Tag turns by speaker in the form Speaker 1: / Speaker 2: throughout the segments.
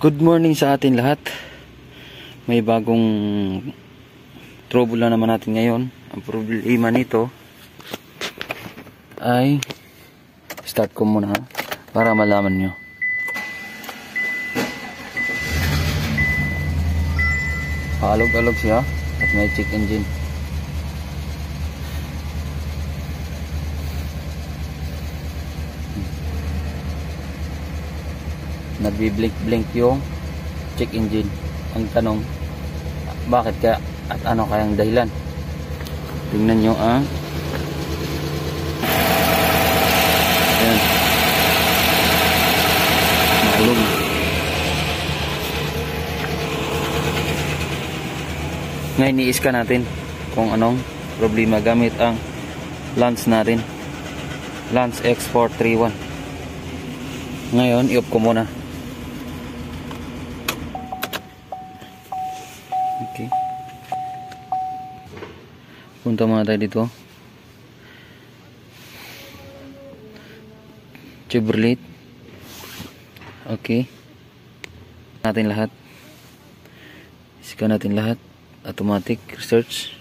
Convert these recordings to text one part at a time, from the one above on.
Speaker 1: Good morning sa atin lahat. May bagong trouble na naman natin ngayon. Ang problema nito ay start ko muna para malaman nyo. Paalog-alog siya at may check engine. Nagbi-blink yung check engine. Ang tanong, bakit kaya at ano kayang dahilan? Tingnan nyo ang ayan, maalog. Ngayon i-scan natin kung anong problema gamit ang Lance natin, Lance X431. Ngayon i-off ko muna. Okay. Punta muna tayo dito. Chevrolet. Okay. Natin lahat. Scan natin lahat. Automatic research.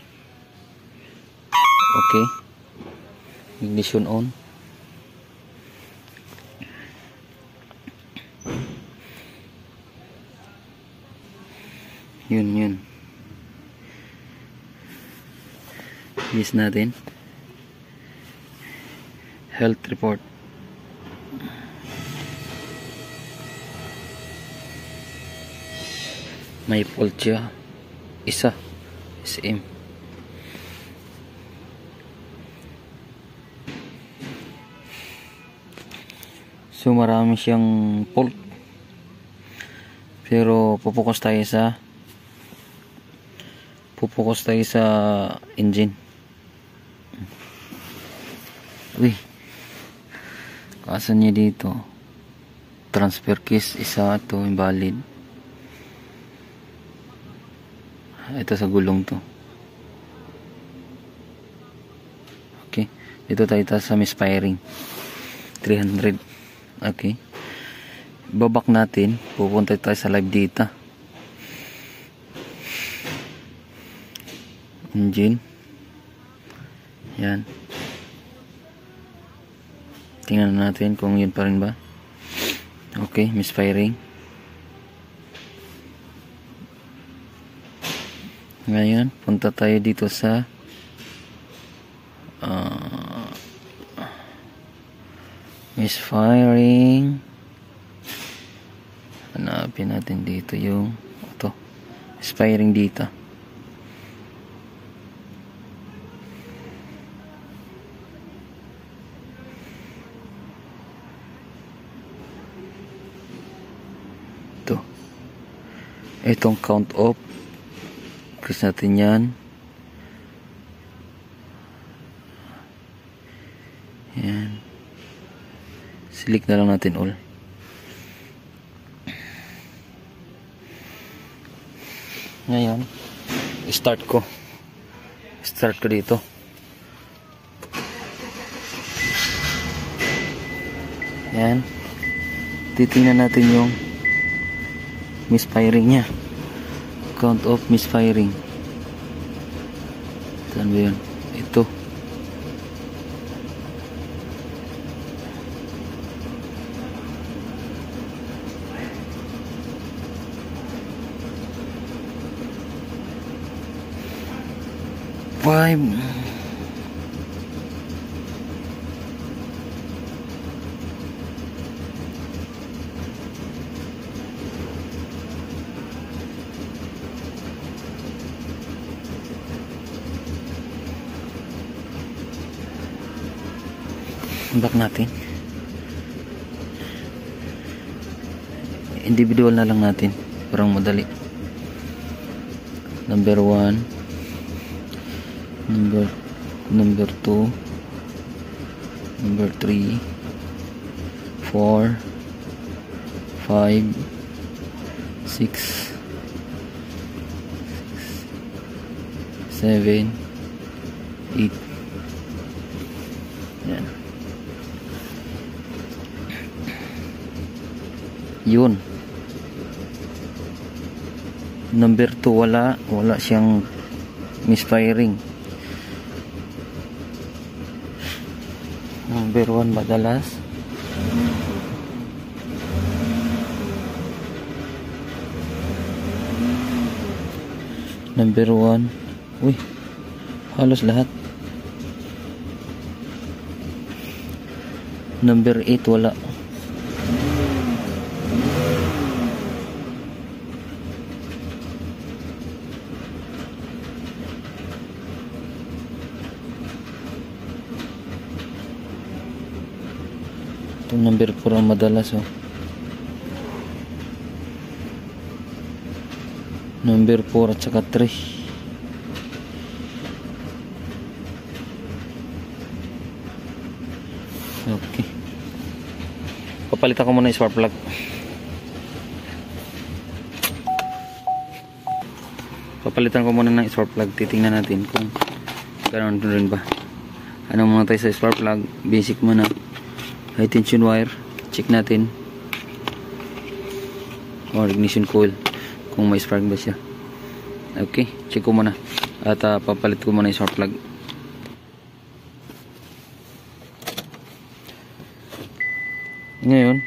Speaker 1: Okay. Ignition on. Yun. Yes natin. Health report. May fault siya. Isa. SM. So marami siyang fault. Pero pupukus tayo sa engine. Uy, kaso niya dito transfer case isa to invalid. Ito sa gulong to. Okay, dito tayo sa misfiring 300. Okay, babak natin, pupunta tayo sa live data engine. Yan, tingnan natin kung yun pa rin ba. Okay, misfiring. Ngayon punta tayo dito sa misfiring. Hanapin natin dito yung ito, misfiring data. Itong count off, press natin yan. Yan, select na lang natin all. Ngayon start ko dito. Yan, titingnan natin yung misfiring nya. Count of misfiring. Saan ba yun? Ito. Five. Back natin. Individual na lang natin. Parang madali. Number 1, number 2, number 3, 4, 5, 6, 7, 8. Yan. Yun. Number 2 wala siyang misfiring. Number 1 madalas. Number 1, uy, halos lahat. Number 8 wala. Itong number 4 ang madalas, oh. Number 4 at saka 3. Okay. Papalitan ko muna yung spark plug. Papalitan ko muna ng spark plug. Titingnan natin kung ganoon rin ba. Ano muna tayo sa spark plug. Basic muna. High tension wire. Check natin. Or ignition coil. Kung may spark ba siya. Okay. Check ko muna. At papalit ko muna yung spark plug. Ngayon,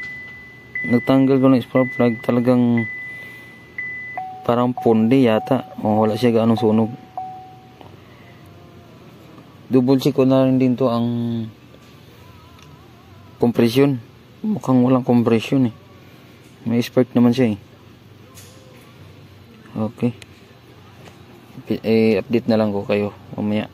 Speaker 1: nagtanggal ko ng spark plug. Talagang parang ponde yata. O wala siya gaanong sunog. Double check ko na rin din to ang compression. Mukhang walang compression eh. May spark naman siya eh. Okay. Update na lang ko kayo mamaya.